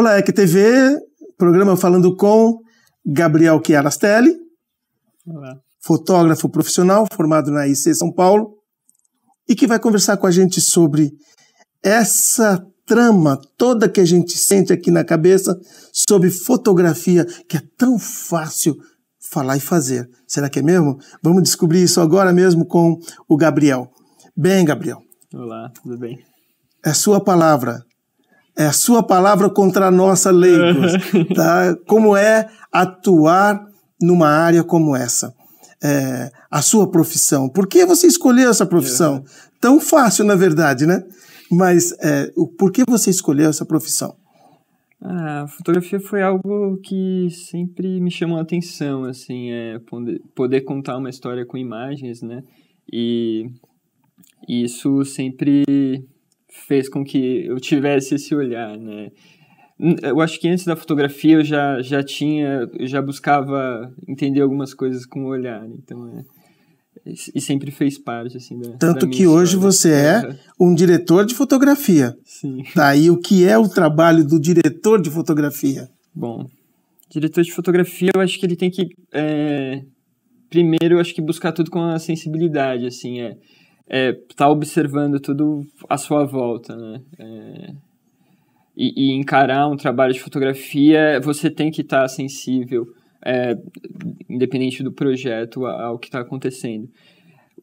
Olá, EquiTV, programa falando com Gabriel Chiarastelli, Olá. Fotógrafo profissional formado na IC São Paulo, e que vai conversar com a gente sobre essa trama toda que a gente sente aqui na cabeça sobre fotografia, que é tão fácil falar e fazer. Será que é mesmo? Vamos descobrir isso agora mesmo com o Gabriel. Bem, Gabriel. Olá, tudo bem? É sua palavra. É a sua palavra contra a nossa, leigos. Tá? Como é atuar numa área como essa? A sua profissão. Por que você escolheu essa profissão? Tão fácil, na verdade, né? Mas por que você escolheu essa profissão? A fotografia foi algo que sempre me chamou a atenção, assim, poder contar uma história com imagens, né? E isso sempre fez com que eu tivesse esse olhar, né? Eu acho que antes da fotografia eu já buscava entender algumas coisas com o olhar, então e sempre fez parte, assim, Tanto da minha que hoje história. você é um diretor de fotografia. Sim. Tá, e o que é o trabalho do diretor de fotografia? Bom, diretor de fotografia, eu acho que ele tem que, primeiro, eu acho que buscar tudo com a sensibilidade, assim, tá observando tudo à sua volta, né? E encarar um trabalho de fotografia, você tem que estar sensível, independente do projeto, ao que está acontecendo.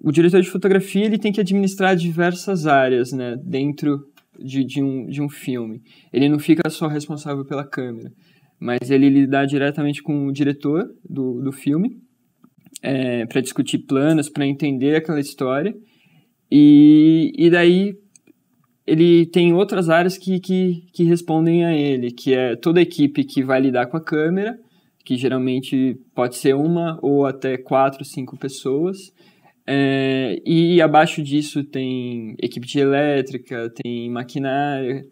O diretor de fotografia, ele tem que administrar diversas áreas, né, dentro de um filme. Ele não fica só responsável pela câmera, mas ele lidar diretamente com o diretor do filme, para discutir planos, para entender aquela história, e daí ele tem outras áreas que respondem a ele, que é toda a equipe que vai lidar com a câmera, que geralmente pode ser uma ou até 4, 5 pessoas, e abaixo disso tem equipe de elétrica, tem maquinária,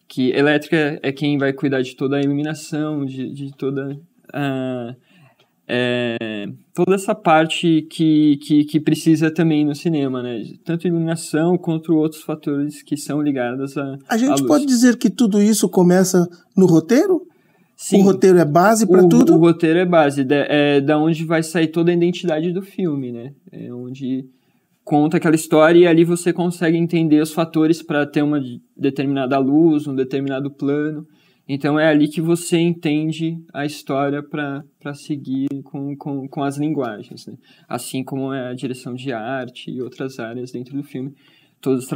que elétrica é quem vai cuidar de toda a iluminação, de toda toda essa parte que precisa também no cinema, né? Tanto iluminação quanto outros fatores que são ligados à A gente luz. pode dizer que tudo isso começa no roteiro? Sim. O roteiro é base para tudo? O roteiro é base, da onde vai sair toda a identidade do filme, né? É onde conta aquela história e ali você consegue entender os fatores para ter uma determinada luz, um determinado plano. Então é ali que você entende a história para seguir com as linguagens, né? Assim como é a direção de arte e outras áreas dentro do filme, todas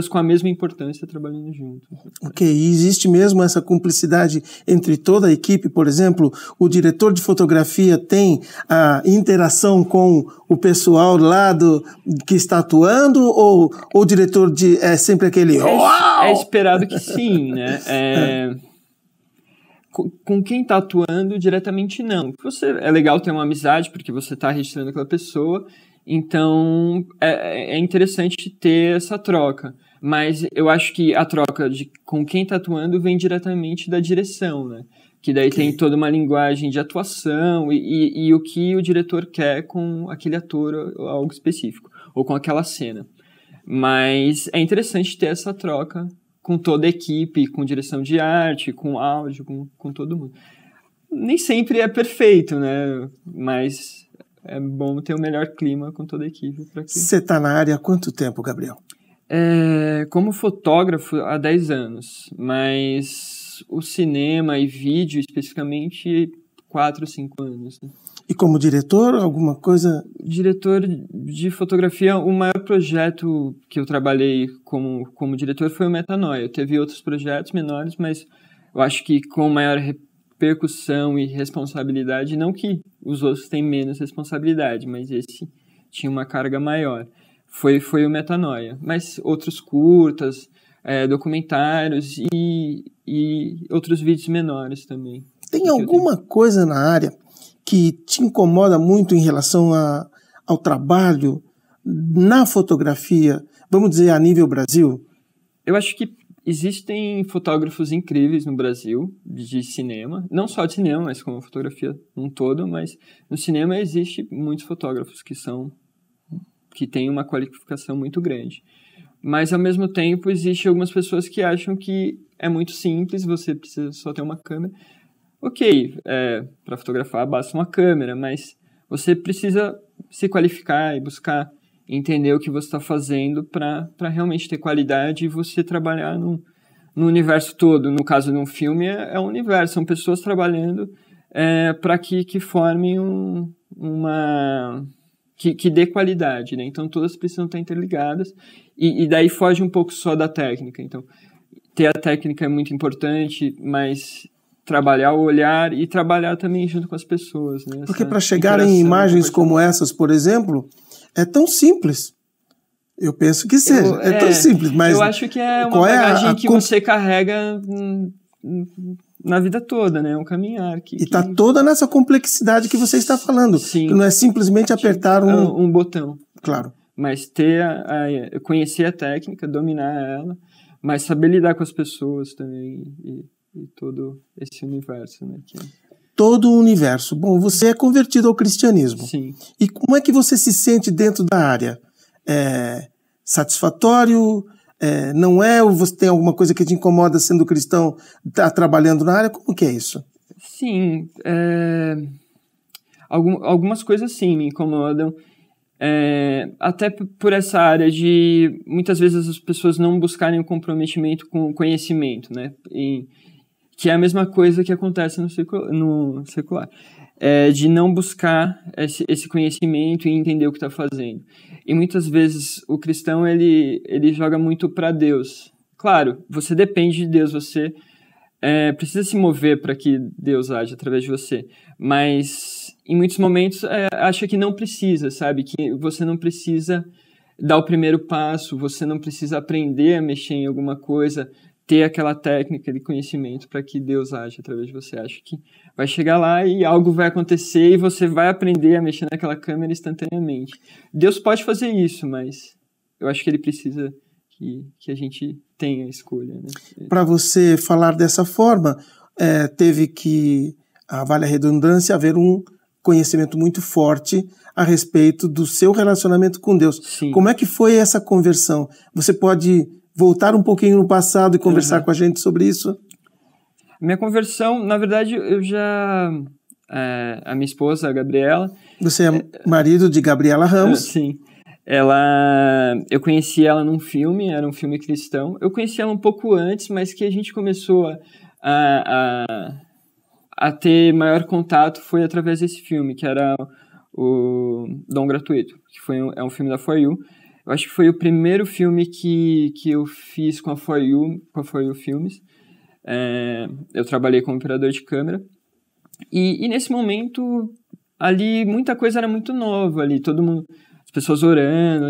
com a mesma importância, trabalhando juntos. Ok, e existe mesmo essa cumplicidade entre toda a equipe? Por exemplo, o diretor de fotografia tem a interação com o pessoal lá que está atuando, ou o diretor é sempre aquele... É esperado que sim, né? Com quem está atuando diretamente, não. É legal ter uma amizade, porque você está registrando aquela pessoa, então é interessante ter essa troca. Mas eu acho que a troca com quem está atuando vem diretamente da direção, né? Que daí tem toda uma linguagem de atuação e o que o diretor quer com aquele ator ou algo específico, ou com aquela cena. Mas é interessante ter essa troca com toda a equipe, com direção de arte, com áudio, com todo mundo. Nem sempre é perfeito, né? Mas é bom ter o melhor clima com toda a equipe. Você está na área há quanto tempo, Gabriel? Como fotógrafo, há 10 anos. Mas o cinema e vídeo, especificamente, 4 ou 5 anos. Né? E como diretor, alguma coisa? Diretor de fotografia, o maior projeto que eu trabalhei como diretor foi o Metanoia. Teve outros projetos menores, mas eu acho que com maior repercussão e responsabilidade, não que os outros tenham menos responsabilidade, mas esse tinha uma carga maior. Foi o Metanoia. Mas outros curtas, documentários e outros vídeos menores também. Tem alguma coisa na área que te incomoda muito em relação ao trabalho na fotografia, vamos dizer, a nível Brasil? Eu acho que existem fotógrafos incríveis no Brasil, de cinema, não só de cinema, mas como fotografia um todo, mas no cinema existe muitos fotógrafos que têm uma qualificação muito grande. Mas, ao mesmo tempo, existe algumas pessoas que acham que é muito simples, você precisa só ter uma câmera. Ok, para fotografar basta uma câmera, mas você precisa se qualificar e buscar entender o que você está fazendo para realmente ter qualidade e você trabalhar no universo todo. No caso de um filme, é um universo, são pessoas trabalhando para que formem que dê qualidade, né? Então, todas precisam estar interligadas e daí foge um pouco só da técnica. Então, ter a técnica é muito importante, mas trabalhar o olhar e trabalhar também junto com as pessoas, né? Porque para chegar em imagens como essas, por exemplo, é tão simples. Eu penso que seja. É tão simples, mas... Eu acho que é uma bagagem que você carrega na vida toda, né? Um caminhar. E está toda nessa complexidade que você está falando. Sim. Que não é simplesmente apertar um botão. Claro. Mas conhecer a técnica, dominar ela, mas saber lidar com as pessoas também e todo esse universo, né? Todo o universo. Bom, você é convertido ao cristianismo. Sim. E como é que você se sente dentro da área? Satisfatório? Não é? Ou você tem alguma coisa que te incomoda sendo cristão, tá trabalhando na área? Como que é isso? Sim. Algumas coisas sim me incomodam. Até por essa área de muitas vezes as pessoas não buscarem o comprometimento com o conhecimento, né? Que é a mesma coisa que acontece no secular. De não buscar esse conhecimento e entender o que está fazendo. E muitas vezes o cristão ele joga muito para Deus. Claro, você depende de Deus, você precisa se mover para que Deus age através de você. Mas em muitos momentos acha que não precisa, sabe? Que você não precisa dar o primeiro passo, você não precisa aprender a mexer em alguma coisa, ter aquela técnica de conhecimento para que Deus age através de você. Acho que vai chegar lá e algo vai acontecer e você vai aprender a mexer naquela câmera instantaneamente. Deus pode fazer isso, mas eu acho que ele precisa que a gente tenha a escolha, né? Para você falar dessa forma, teve que, vale a redundância, haver um conhecimento muito forte a respeito do seu relacionamento com Deus. Sim. Como é que foi essa conversão? Você pode voltar um pouquinho no passado e conversar com a gente sobre isso? Minha conversão, na verdade, eu já... a minha esposa, a Gabriela... Você é marido de Gabriela Ramos? Sim. Eu conheci ela num filme, era um filme cristão. Eu conheci ela um pouco antes, mas que a gente começou a ter maior contato foi através desse filme, que era o Dom Gratuito, que é um filme da For You. Eu acho que foi o primeiro filme que eu fiz com a For You Filmes. Eu trabalhei como operador de câmera. E nesse momento, ali, muita coisa era muito nova. Ali, todo mundo, as pessoas orando,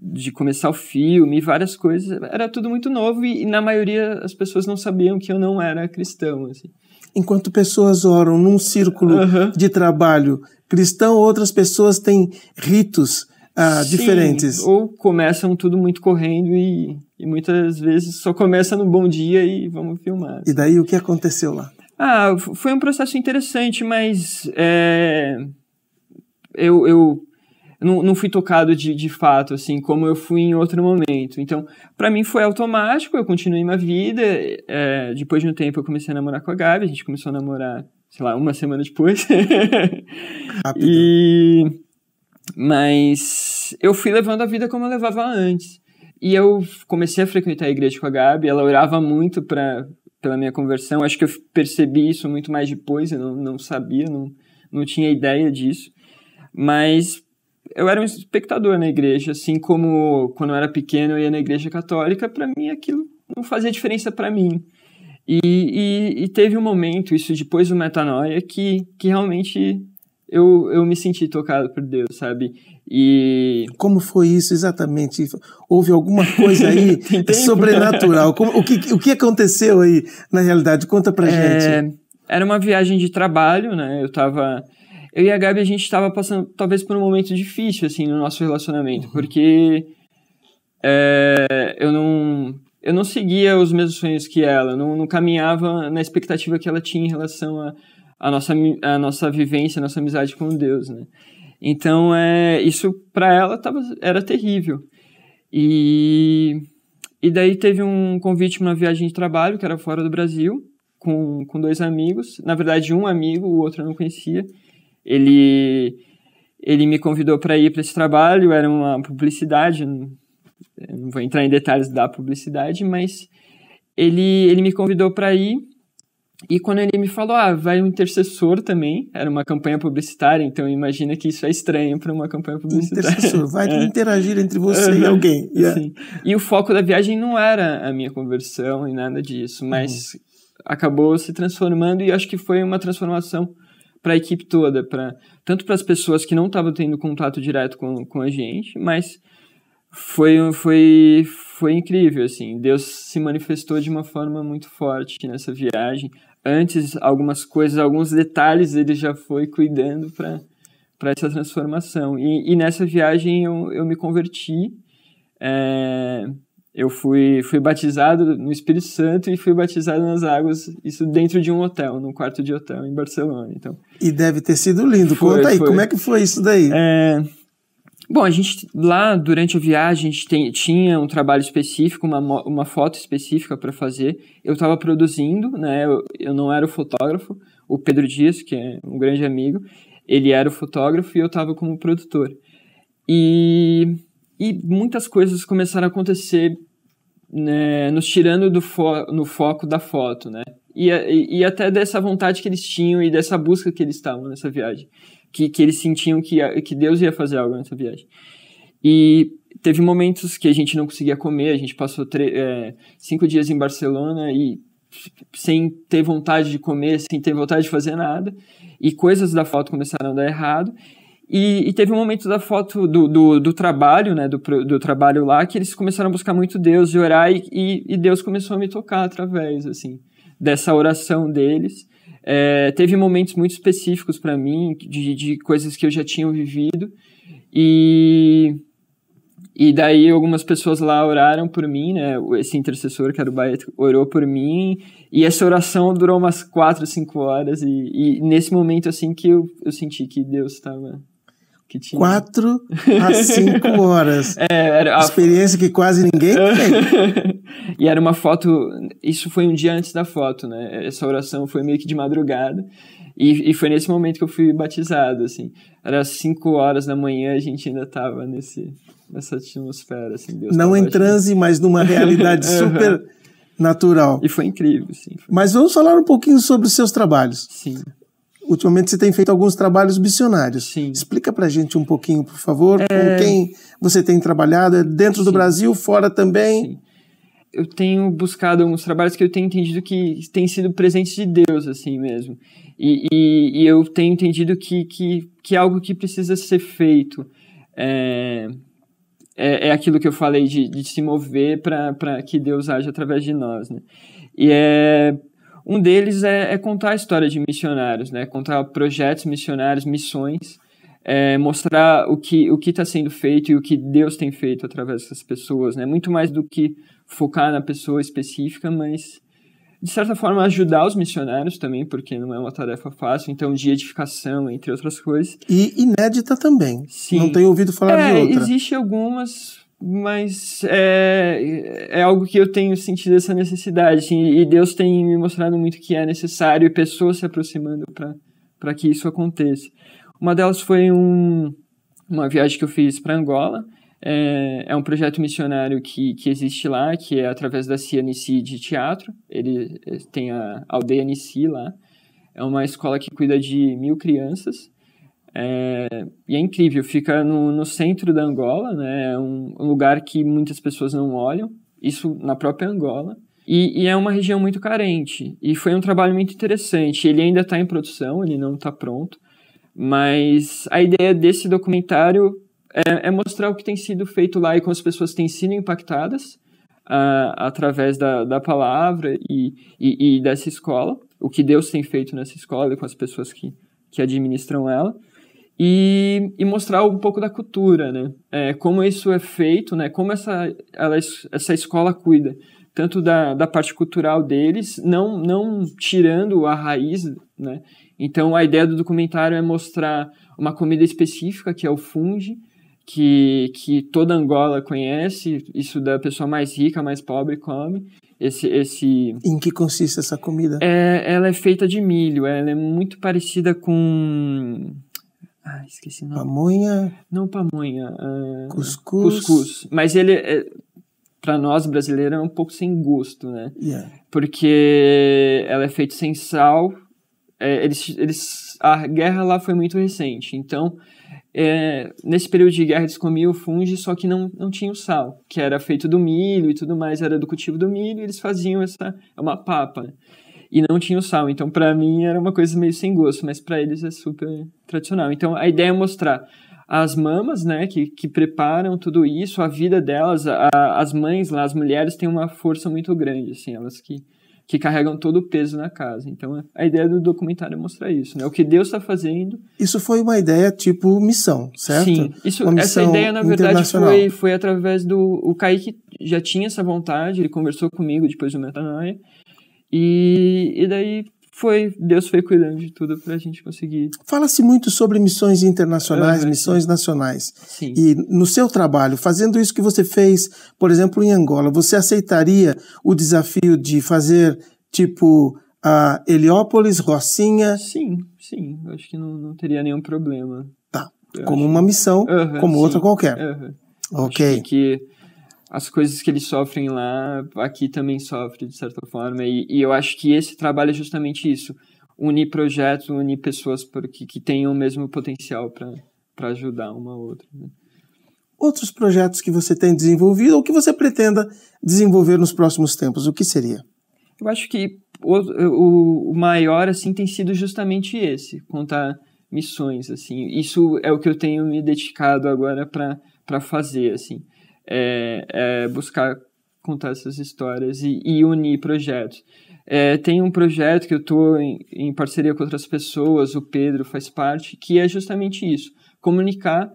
de começar o filme, várias coisas. Era tudo muito novo e na maioria as pessoas não sabiam que eu não era cristão. Assim. Enquanto pessoas oram num círculo de trabalho cristão, outras pessoas têm ritos diferentes. Ou começam tudo muito correndo e muitas vezes só começa no bom dia e vamos filmar. E daí o que aconteceu lá? Foi um processo interessante, mas eu não fui tocado de fato, assim, como eu fui em outro momento. Então, para mim foi automático, eu continuei minha vida. Depois de um tempo eu comecei a namorar com a Gabi, a gente começou a namorar, sei lá, uma semana depois. Rápido. Mas eu fui levando a vida como eu levava antes. E eu comecei a frequentar a igreja com a Gabi, ela orava muito pela minha conversão. Acho que eu percebi isso muito mais depois, eu não sabia, não tinha ideia disso. Mas eu era um espectador na igreja, assim como quando eu era pequeno eu ia na igreja católica, para mim aquilo não fazia diferença para mim. E teve um momento, isso depois do Metanoia, que realmente eu me senti tocado por Deus, sabe? E... Como foi isso exatamente? Houve alguma coisa aí sobrenatural? O que aconteceu aí na realidade? Conta pra gente. Era uma viagem de trabalho, né? Eu e a Gabi, a gente estava passando talvez por um momento difícil, assim, no nosso relacionamento, porque eu não seguia os mesmos sonhos que ela, não caminhava na expectativa que ela tinha em relação a nossa vivência, a nossa amizade com Deus, né? Então, isso para ela era terrível. E daí teve um convite para uma viagem de trabalho, que era fora do Brasil, com 2 amigos. Na verdade, um amigo, o outro eu não conhecia. Ele me convidou para ir para esse trabalho, era uma publicidade, eu não vou entrar em detalhes da publicidade, mas ele me convidou para ir. E quando ele me falou, vai um intercessor também, era uma campanha publicitária, então imagina que isso é estranho para uma campanha publicitária. Intercessor, vai interagir entre você e alguém. Sim. E o foco da viagem não era a minha conversão e nada disso, mas acabou se transformando, e acho que foi uma transformação para a equipe toda, tanto para as pessoas que não estavam tendo contato direto com a gente, mas foi incrível, assim. Deus se manifestou de uma forma muito forte nessa viagem. Antes, algumas coisas, alguns detalhes, ele já foi cuidando para essa transformação. E nessa viagem eu me converti. Eu fui batizado no Espírito Santo e fui batizado nas águas, isso dentro de um hotel, num quarto de hotel em Barcelona. Então, e deve ter sido lindo. Conta aí, como é que foi isso daí? Bom, a gente lá, durante a viagem, a gente tinha um trabalho específico, uma foto específica para fazer. Eu estava produzindo, né? Eu não era o fotógrafo. O Pedro Dias, que é um grande amigo, ele era o fotógrafo e eu estava como produtor. E muitas coisas começaram a acontecer, né, nos tirando no foco da foto, né? E até dessa vontade que eles tinham e dessa busca que eles estavam nessa viagem. Que eles sentiam que Deus ia fazer algo nessa viagem. E teve momentos que a gente não conseguia comer, a gente passou 5 dias em Barcelona e sem ter vontade de comer, sem ter vontade de fazer nada, e coisas da foto começaram a dar errado. E teve um momento da foto do trabalho, né, do trabalho lá, que eles começaram a buscar muito Deus e orar, e Deus começou a me tocar através, assim, dessa oração deles. Teve momentos muito específicos para mim, de coisas que eu já tinha vivido, e daí algumas pessoas lá oraram por mim, né? Esse intercessor, que era o Baet, orou por mim, e essa oração durou umas 4, 5 horas, e nesse momento, assim, que eu senti que Deus estava... 4 a 5 horas. Experiência que quase ninguém tem. E era uma foto, isso foi um dia antes da foto, né? Essa oração foi meio que de madrugada, e foi nesse momento que eu fui batizado, assim. Era 5 horas da manhã, a gente ainda estava nessa atmosfera, assim. Deus não em transe, mas numa realidade super natural. E foi incrível, sim. Mas vamos falar um pouquinho sobre os seus trabalhos. Sim. Ultimamente você tem feito alguns trabalhos missionários. Sim. Explica pra gente um pouquinho, por favor, com quem você tem trabalhado, dentro do Brasil, fora também. Sim. Eu tenho buscado alguns trabalhos que eu tenho entendido que têm sido presentes de Deus, assim mesmo. E eu tenho entendido que é algo que precisa ser feito. É aquilo que eu falei de se mover para que Deus age através de nós, né? E um deles é contar a história de missionários, né? Contar projetos missionários, missões, mostrar o que está sendo feito e o que Deus tem feito através dessas pessoas, né? Muito mais do que focar na pessoa específica, mas, de certa forma, ajudar os missionários também, porque não é uma tarefa fácil, então, de edificação, entre outras coisas. E inédita também. Sim. Não tenho ouvido falar de outra. Existem algumas, mas é algo que eu tenho sentido essa necessidade, assim, e Deus tem me mostrado muito que é necessário, e pessoas se aproximando para que isso aconteça. Uma delas foi uma viagem que eu fiz para Angola. É um projeto missionário que existe lá, que é através da CNC de teatro. Ele tem a Aldeia Nissi lá. É uma escola que cuida de 1.000 crianças. E é incrível, fica no centro da Angola, né? É um lugar que muitas pessoas não olham, isso na própria Angola. E é uma região muito carente. E foi um trabalho muito interessante. Ele ainda está em produção, ele não está pronto. Mas a ideia desse documentário é mostrar o que tem sido feito lá e como as pessoas têm sido impactadas através da palavra e dessa escola, o que Deus tem feito nessa escola e com as pessoas que administram ela, e mostrar um pouco da cultura, né? Como isso é feito, né? Como essa escola cuida tanto da parte cultural deles, não tirando a raiz, né? Então a ideia do documentário é mostrar uma comida específica, que é o fungi, que toda Angola conhece, isso da pessoa mais rica, mais pobre come. Em que consiste essa comida? Ela é feita de milho, ela é muito parecida com... esqueci o nome. Pamonha? Não pamonha. Cuscuz. Mas ele, para nós brasileiros, é um pouco sem gosto, né? Yeah. Porque ela é feita sem sal. A guerra lá foi muito recente, então nesse período de guerra eles comiam fungo, só que não tinha o sal, que era feito do milho e tudo mais, era do cultivo do milho, e eles faziam uma papa, né? E não tinha o sal, então para mim era uma coisa meio sem gosto, mas para eles é super tradicional. Então a ideia é mostrar as mamas, né, que preparam tudo isso, a vida delas, as mães lá, as mulheres têm uma força muito grande, assim, elas que carregam todo o peso na casa. Então, a ideia do documentário é mostrar isso, né? O que Deus está fazendo. Isso foi uma ideia tipo missão, certo? Sim, essa ideia, na verdade, foi através o Kaique já tinha essa vontade, ele conversou comigo depois do Metanoia, e daí Deus foi cuidando de tudo para a gente conseguir. Fala-se muito sobre missões internacionais, missões nacionais. Sim. E no seu trabalho, fazendo isso que você fez, por exemplo, em Angola, você aceitaria o desafio de fazer, tipo, a Heliópolis, Rocinha? Sim. Eu acho que não teria nenhum problema. Tá. Como uma missão, como outra qualquer. Ok. Acho que as coisas que eles sofrem lá, aqui também sofrem, de certa forma. E eu acho que esse trabalho é justamente isso. Unir projetos, unir pessoas que tenham o mesmo potencial para ajudar uma a outra. Né? Outros projetos que você tem desenvolvido ou que você pretenda desenvolver nos próximos tempos, o que seria? Eu acho que o maior, assim, tem sido justamente esse. Contar missões, assim. Isso é o que eu tenho me dedicado agora para fazer, assim. Buscar contar essas histórias e unir projetos. Tem um projeto que eu estou em parceria com outras pessoas, o Pedro faz parte, que é justamente isso, comunicar,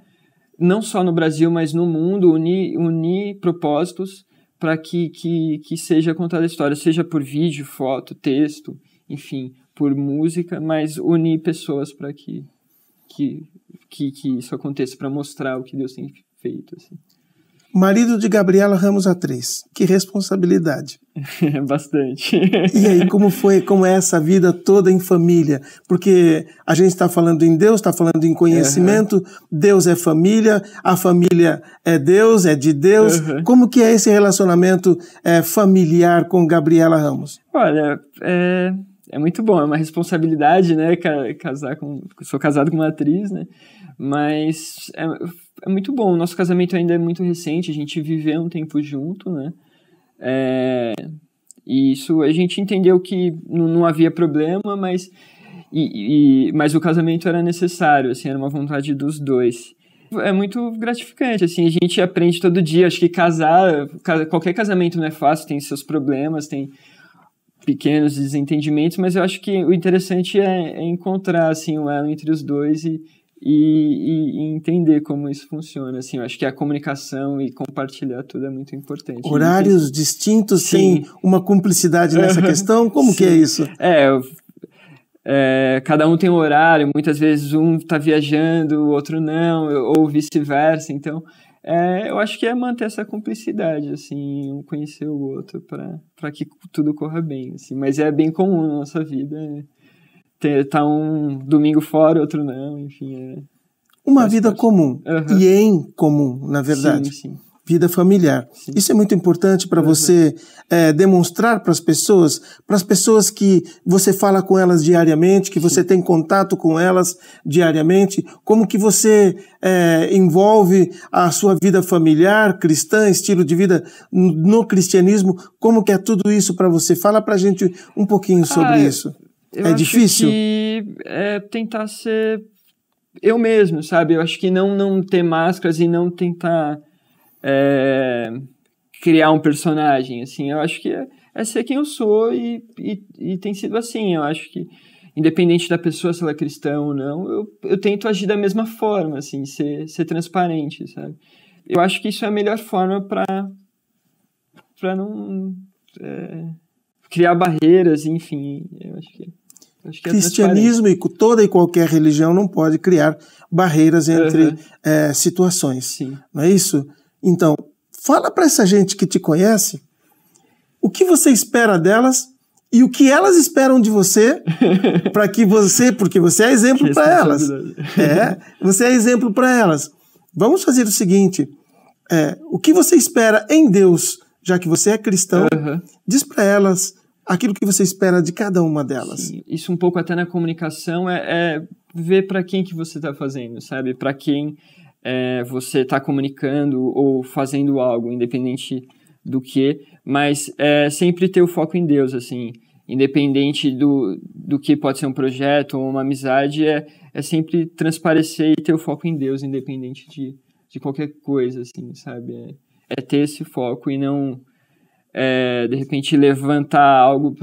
não só no Brasil, mas no mundo, unir propósitos para que seja contada a história, seja por vídeo, foto, texto, enfim, por música, mas unir pessoas para que isso aconteça, para mostrar o que Deus tem feito, assim. Marido de Gabriela Ramos, atriz. Que responsabilidade. Bastante. E aí, como é essa vida toda em família? Porque a gente está falando em Deus, está falando em conhecimento, Deus é família, a família é Deus, é de Deus. Como que é esse relacionamento familiar com Gabriela Ramos? Olha, é muito bom, é uma responsabilidade, né? Sou casado com uma atriz, né? Mas é muito bom. O nosso casamento ainda é muito recente, a gente viveu um tempo junto, né? E isso a gente entendeu que não havia problema, mas o casamento era necessário, assim, era uma vontade dos dois. É muito gratificante, assim, a gente aprende todo dia. Acho que qualquer casamento não é fácil, tem seus problemas, tem pequenos desentendimentos, mas eu acho que o interessante é encontrar, assim, o elo entre os dois e entender como isso funciona, assim. Eu acho que a comunicação e compartilhar tudo é muito importante. Horários distintos, tem uma cumplicidade nessa questão? Como que é isso? Cada um tem um horário, muitas vezes um está viajando, o outro não, ou vice-versa, então eu acho que é manter essa cumplicidade, assim, um conhecer o outro para que tudo corra bem, assim. Mas é bem comum na nossa vida, tá um domingo fora, outro não, enfim. Uma vida comum, e em comum, na verdade. Sim. Vida familiar. Sim. Isso é muito importante para você demonstrar para as pessoas que você fala com elas diariamente, que você tem contato com elas diariamente, como que você envolve a sua vida familiar, cristã, estilo de vida no cristianismo, como que é tudo isso para você? Fala para a gente um pouquinho sobre isso. É difícil? Que tentar ser eu mesmo, sabe? Eu acho que não ter máscaras e não tentar criar um personagem, assim. Eu acho que é ser quem eu sou e tem sido assim. Eu acho que, independente da pessoa, se ela é cristã ou não, eu tento agir da mesma forma, assim, ser transparente, sabe? Eu acho que isso é a melhor forma para não criar barreiras, enfim. Eu acho que Acho que é cristianismo e toda e qualquer religião não pode criar barreiras entre situações. Sim. Não é isso? Então, fala para essa gente que te conhece o que você espera delas e o que elas esperam de você, para que porque você é exemplo para elas. Você é exemplo para elas. Vamos fazer o seguinte, o que você espera em Deus, já que você é cristão, diz para elas aquilo que você espera de cada uma delas. Sim. Isso um pouco até na comunicação é ver para quem que você está fazendo, sabe? Para quem você está comunicando ou fazendo algo, independente do que, mas sempre ter o foco em Deus, assim, independente do que pode ser um projeto ou uma amizade, é sempre transparecer e ter o foco em Deus, independente de qualquer coisa, assim, sabe? É ter esse foco e não, de repente, levantar algo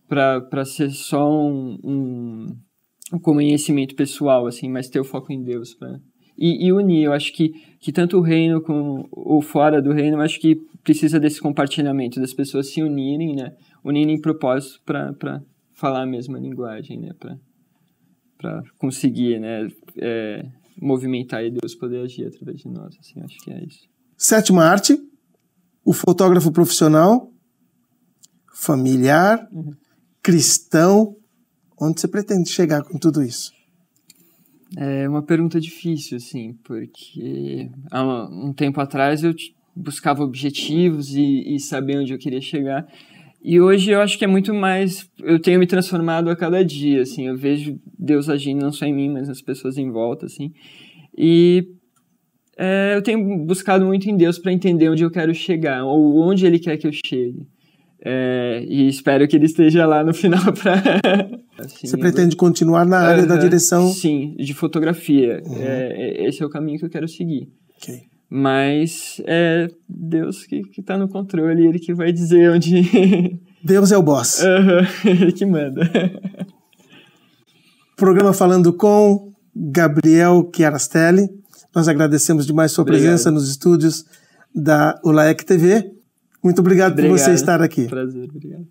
para ser só um conhecimento pessoal, assim, mas ter o foco em Deus, e unir. Eu acho que tanto o reino como o fora do reino, eu acho que precisa desse compartilhamento, das pessoas se unirem, né? Unirem propósitos para falar a mesma linguagem, né? Para conseguir, né? Movimentar e Deus poder agir através de nós, assim, acho que é isso. Sétima arte, o fotógrafo profissional, familiar, cristão. Onde você pretende chegar com tudo isso? É uma pergunta difícil, assim, porque há um tempo atrás eu buscava objetivos e saber onde eu queria chegar. E hoje eu acho que é muito mais... Eu tenho me transformado a cada dia, assim. Eu vejo Deus agindo não só em mim, mas nas pessoas em volta, assim. E eu tenho buscado muito em Deus para entender onde eu quero chegar, ou onde Ele quer que eu chegue. E espero que Ele esteja lá no final para... Assim, você pretende continuar na área da direção? Sim, de fotografia. Esse é o caminho que eu quero seguir. Okay. Mas é Deus que está no controle, Ele que vai dizer onde... Deus é o boss. Ele que manda. Programa Falando com Gabriel Chiarastelli. Nós agradecemos demais sua presença nos estúdios da ULAEC TV. Muito obrigado por você estar aqui. Prazer, obrigado.